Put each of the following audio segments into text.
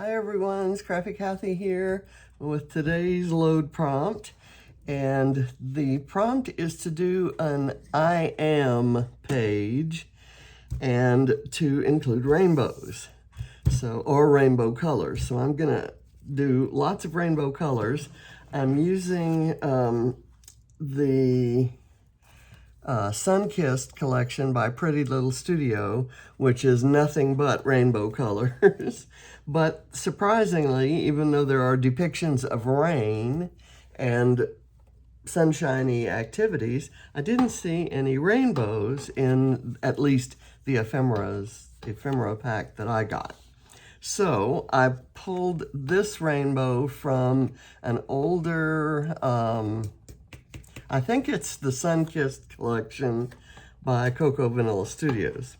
Hi everyone, Scrappy Kathy here with today's load prompt. And the prompt is to do an I am page and to include rainbows. Or rainbow colors. So I'm gonna do lots of rainbow colors. I'm using the Sunkissed collection by Pretty Little Studio, which is nothing but rainbow colors. But surprisingly, even though there are depictions of rain and sunshiny activities, I didn't see any rainbows in at least the ephemera pack that I got. So I pulled this rainbow from an older, I think it's the Sunkissed collection by Cocoa Vanilla Studios.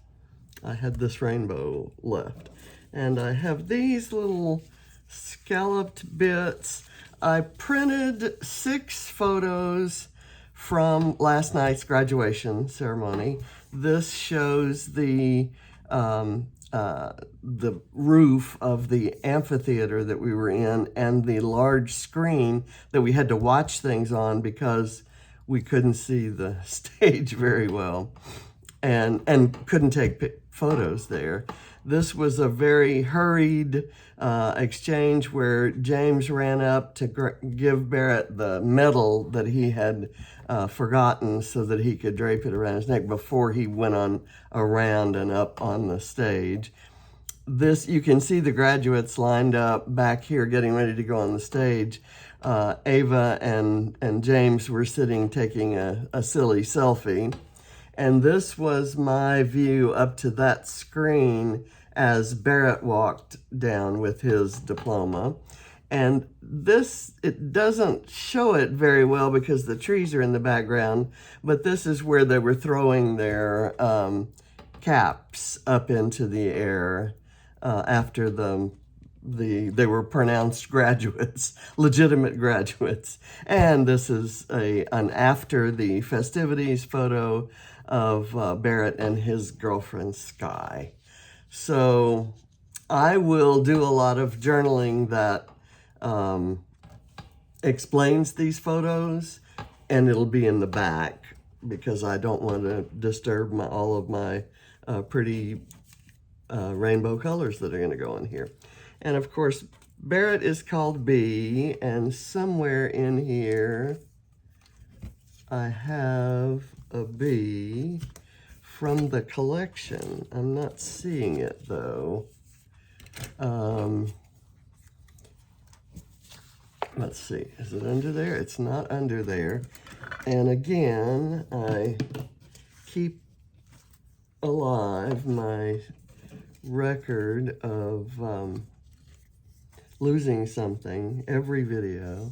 I had this rainbow left. And I have these little scalloped bits. I printed 6 photos from last night's graduation ceremony. This shows the roof of the amphitheater that we were in and the large screen that we had to watch things on because we couldn't see the stage very well and couldn't take photos there. This was a very hurried exchange where James ran up to give Barrett the medal that he had forgotten so that he could drape it around his neck before he went on around and up on the stage. You can see the graduates lined up back here getting ready to go on the stage. Ava and James were sitting taking a silly selfie. And this was my view up to that screen as Barrett walked down with his diploma. And it doesn't show it very well because the trees are in the background, but this is where they were throwing their caps up into the air after they were pronounced graduates, legitimate graduates. And this is an after the festivities photo of Barrett and his girlfriend, Sky. So I will do a lot of journaling that explains these photos, and it'll be in the back because I don't want to disturb all of my pretty rainbow colors that are going to go in here. And of course, Barrett is called B, and somewhere in here I have a B from the collection. I'm not seeing it though. Let's see, is it under there? It's not under there. And again, I keep alive my record of losing something every video.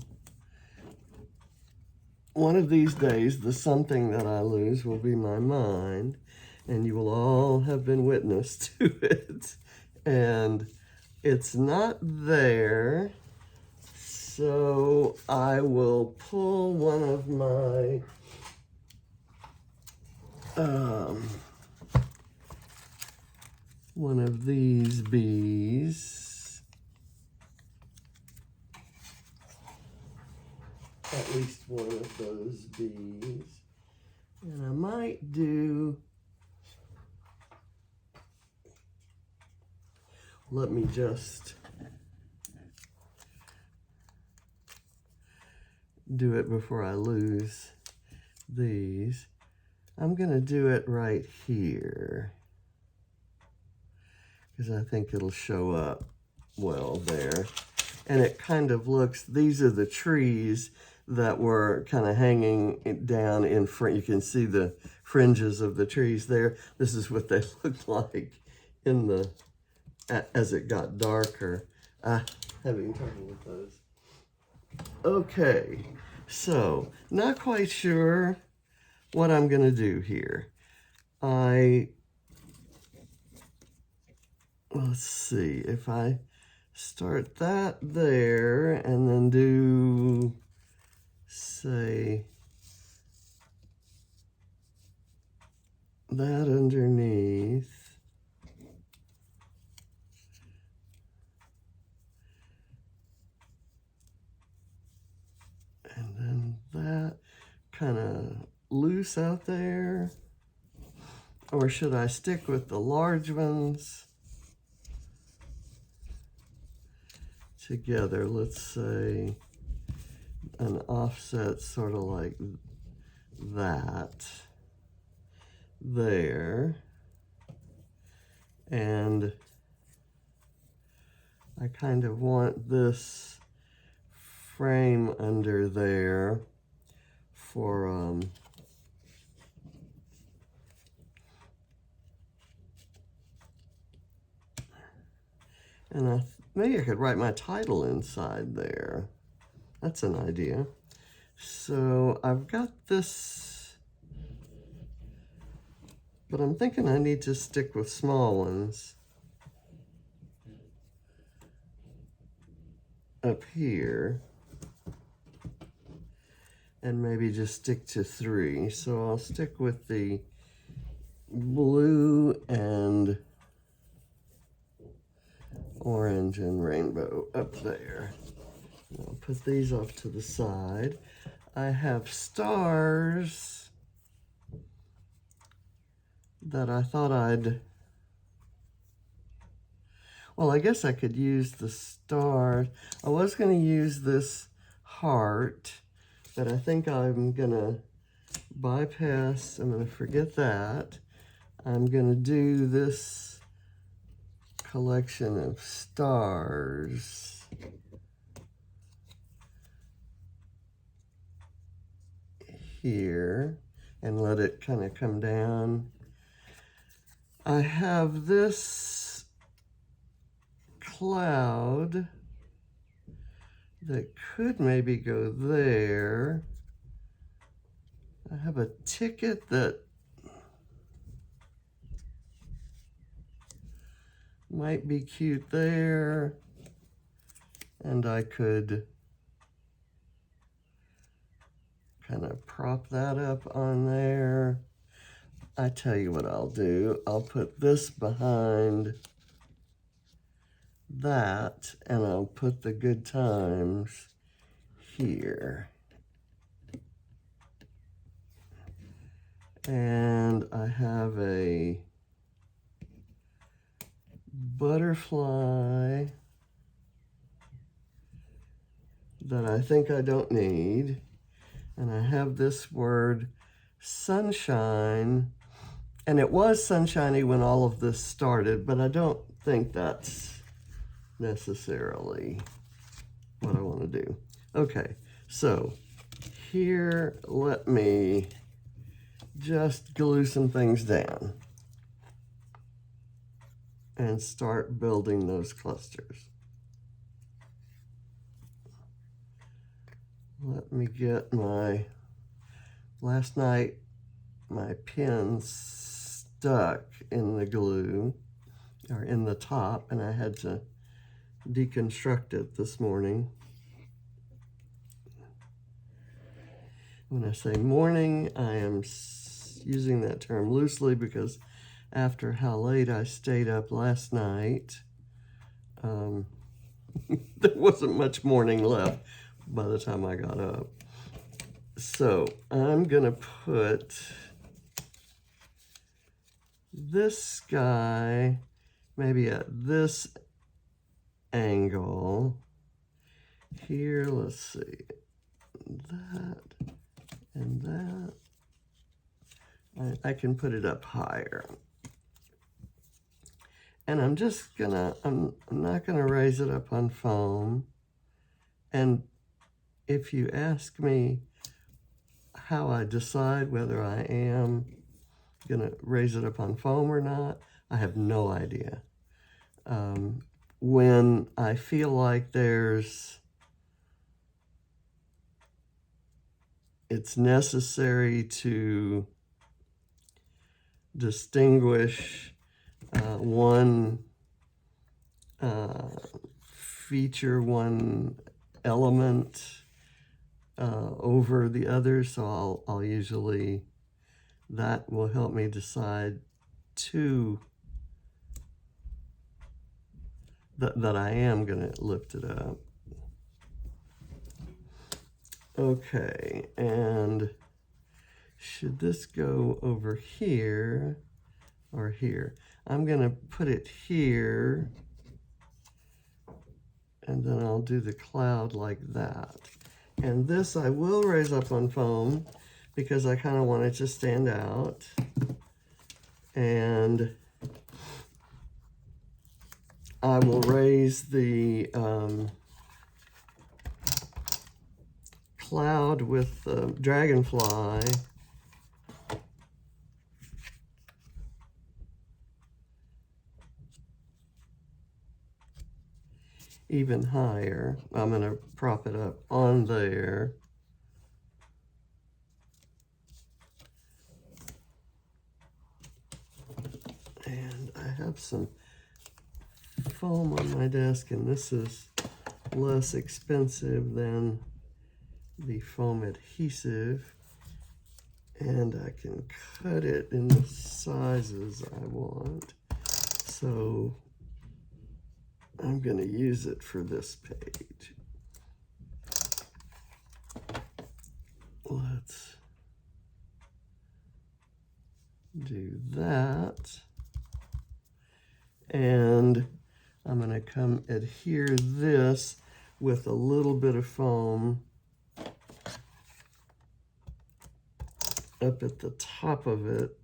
One of these days, the something that I lose will be my mind, and you will all have been witness to it. And it's not there, so I will pull one of my one of these bees. At least one of those bees. And I might do, let me just do it before I lose these. I'm gonna do it right here because I think it'll show up well there. And it kind of looks, these are the trees that were kind of hanging down in front. You can see the fringes of the trees there. This is what they looked like as it got darker. Having trouble with those. Okay, so not quite sure what I'm gonna do here. Let's see, if I start that there and then do, say, that underneath. kind of loose out there? Or should I stick with the large ones together? Let's say an offset sort of like that there. And I kind of want this frame under there for and maybe I could write my title inside there. That's an idea. So I've got this, but I'm thinking I need to stick with small ones up here, and maybe just stick to 3. So I'll stick with the blue and orange and rainbow up there. I'll put these off to the side. I have stars that I thought well, I guess I could use the stars. I was going to use this heart, but I think I'm going to bypass, I'm going to forget that. I'm going to do this collection of stars here and let it kind of come down. I have this cloud that could maybe go there. I have a ticket that might be cute there, and I could kind of prop that up on there. I tell you what I'll do. I'll put this behind that, and I'll put the good times here. And I have a butterfly that I think I don't need. And I have this word sunshine, and it was sunshiny when all of this started, but I don't think that's necessarily what I want to do. Okay, so here, let me just glue some things down and start building those clusters. Let me get last night my pin stuck in the glue, or in the top, and I had to deconstruct it this morning. When I say morning, I am using that term loosely because after how late I stayed up last night, there wasn't much morning left by the time I got up. So I'm gonna put this guy maybe at this angle here. Let's see, that and that. I can put it up higher. And I'm just gonna, I'm not gonna raise it up on foam. And if you ask me how I decide whether I am gonna raise it up on foam or not, I have no idea. When I feel like it's necessary to distinguish one feature, one element over the other, so I'll usually, that will help me decide that I am gonna lift it up. Okay, and should this go over here or here? I'm going to put it here, and then I'll do the cloud like that. And this I will raise up on foam because I kind of want it to stand out. And I will raise the cloud with the dragonfly even higher. I'm going to prop it up on there. And I have some foam on my desk, and this is less expensive than the foam adhesive. And I can cut it in the sizes I want. So I'm going to use it for this page. Let's do that. And I'm going to come adhere this with a little bit of foam up at the top of it.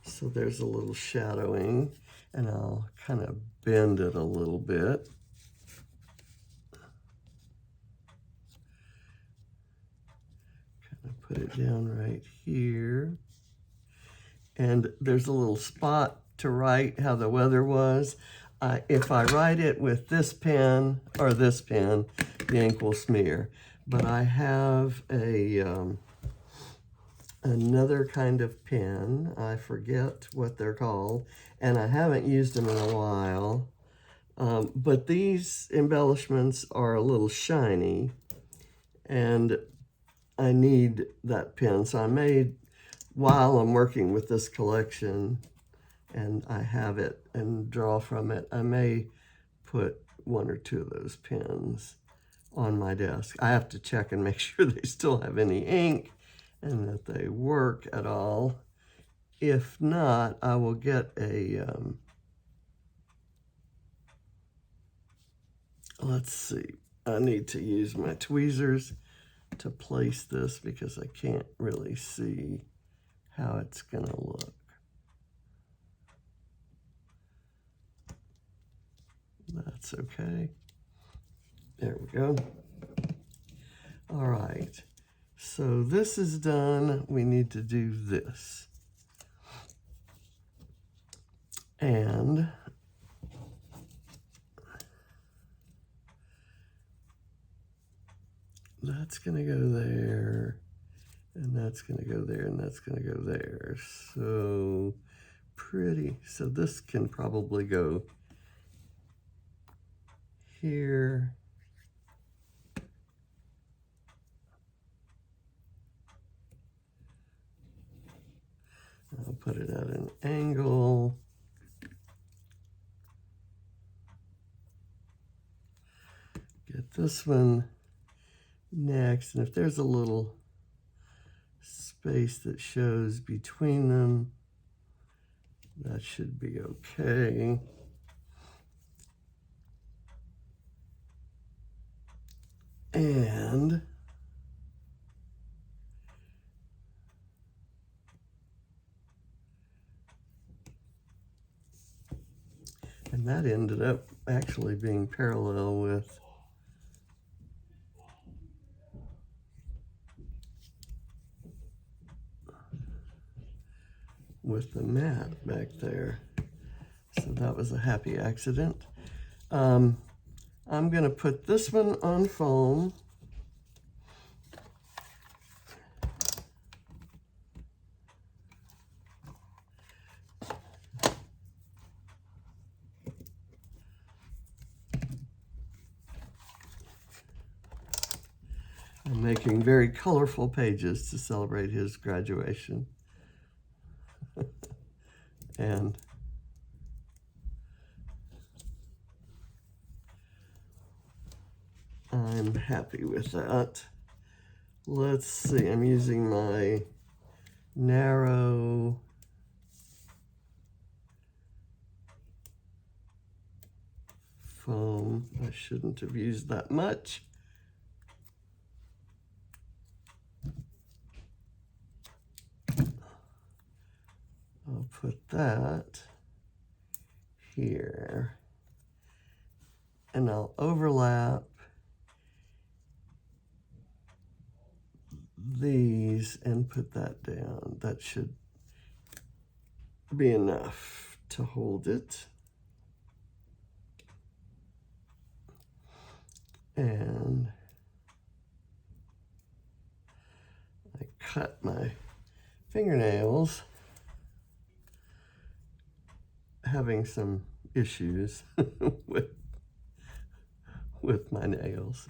So there's a little shadowing, and I'll kind of bend it a little bit. Kind of put it down right here. And there's a little spot to write how the weather was. If I write it with this pen or this pen, the ink will smear. But I have another kind of pen. I forget what they're called, and I haven't used them in a while. But these embellishments are a little shiny, and I need that pen. So I made, while I'm working with this collection, and I have it and draw from it, I may put one or two of those pens on my desk. I have to check and make sure they still have any ink and that they work at all. If not, I will get a, let's see, I need to use my tweezers to place this because I can't really see how it's gonna look. That's okay. There we go. All right. So this is done. We need to do this. And that's going to go there. And that's going to go there. And that's going to go there. So pretty. So this can probably go here. I'll put it at an angle. Get this one next. And if there's a little space that shows between them, that should be okay. And that ended up actually being parallel with the mat back there. So that was a happy accident. I'm going to put this one on foam. I'm making very colorful pages to celebrate his graduation. And I'm happy with that. Let's see, I'm using my narrow foam. I shouldn't have used that much. I'll put that here, and I'll overlap these and put that down. That should be enough to hold it. And I cut my fingernails, having some issues with my nails,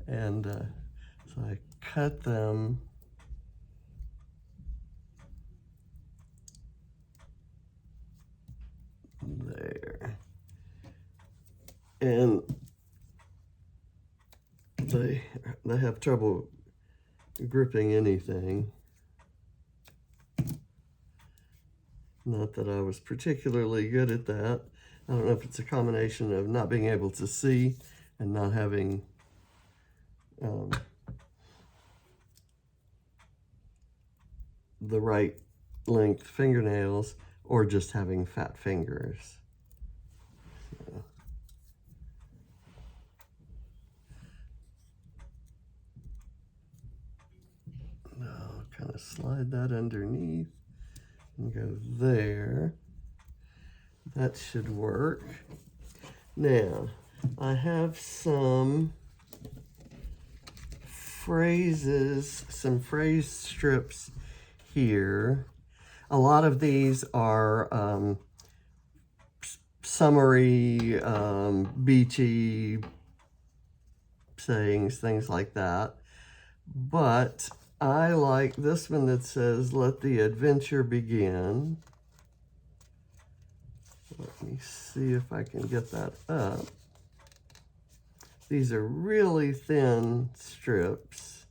and so I cut them there, and they have trouble gripping anything. Not that I was particularly good at that. I don't know if it's a combination of not being able to see and not having the right length fingernails, or just having fat fingers. So. I'll kind of slide that underneath and go there. That should work. Now, I have some phrases, some phrase strips here. A lot of these are summary, beachy sayings, things like that. But I like this one that says, "Let the adventure begin." Let me see if I can get that up. These are really thin strips.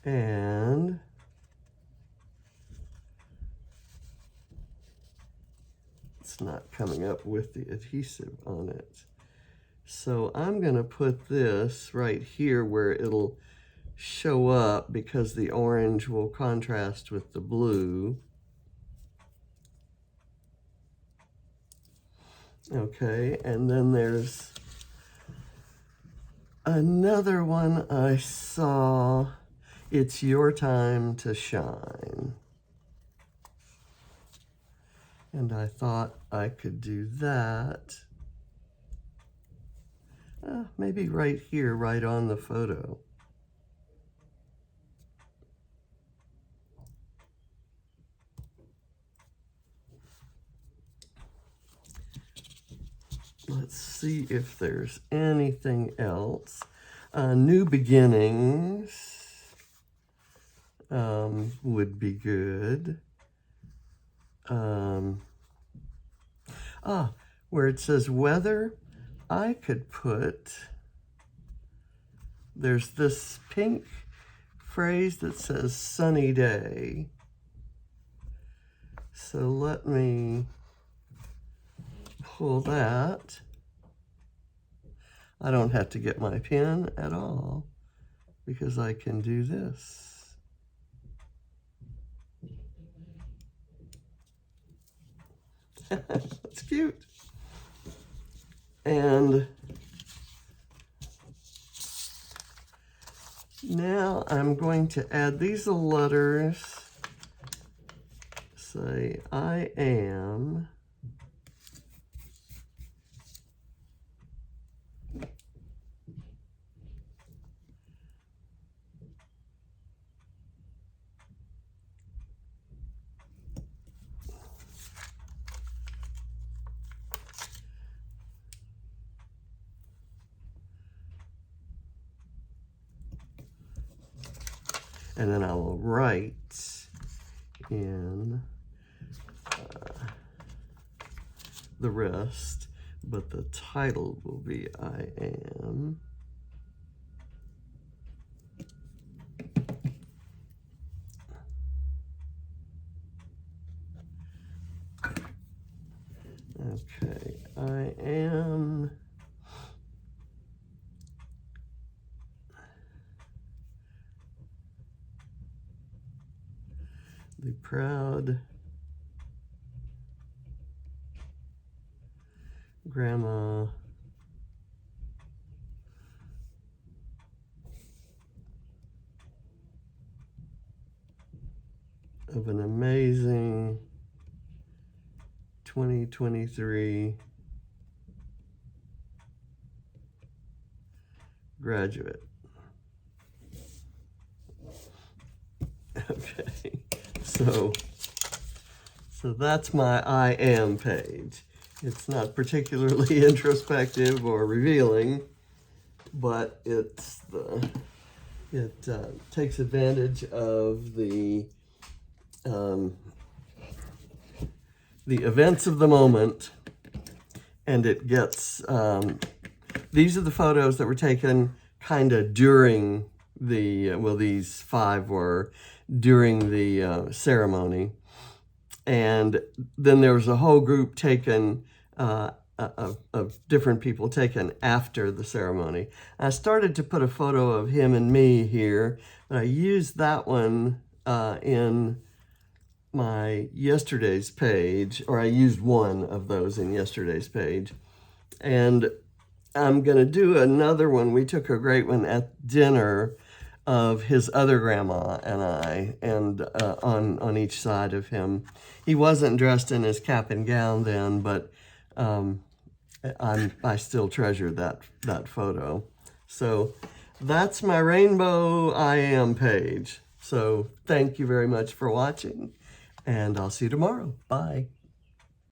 And it's not coming up with the adhesive on it. So I'm going to put this right here where it'll show up, because the orange will contrast with the blue. Okay, and then there's another one I saw. "It's your time to shine." And I thought I could do that. Maybe right here, right on the photo. Let's see if there's anything else. New beginnings would be good. Where it says weather, I could put, there's this pink phrase that says sunny day. So let me pull that. I don't have to get my pen at all, because I can do this. That's cute. And now I'm going to add these letters. Say, "I am." And then I will write in the rest. but the title will be I Am. Okay, I am the proud grandma of an amazing 2023 graduate. Okay, so that's my I am page. It's not particularly introspective or revealing, but it takes advantage of the events of the moment, and it gets these are the photos that were taken kind of during the these 5 were during the ceremony, and then there was a whole group taken of different people taken after the ceremony. I started to put a photo of him and me here, but I used that one in my yesterday's page, or I used one of those in yesterday's page. And I'm going to do another one. We took a great one at dinner of his other grandma and I, and on each side of him. He wasn't dressed in his cap and gown then, but I still treasure that photo. So that's my Rainbow I Am page. So thank you very much for watching, and I'll see you tomorrow. Bye.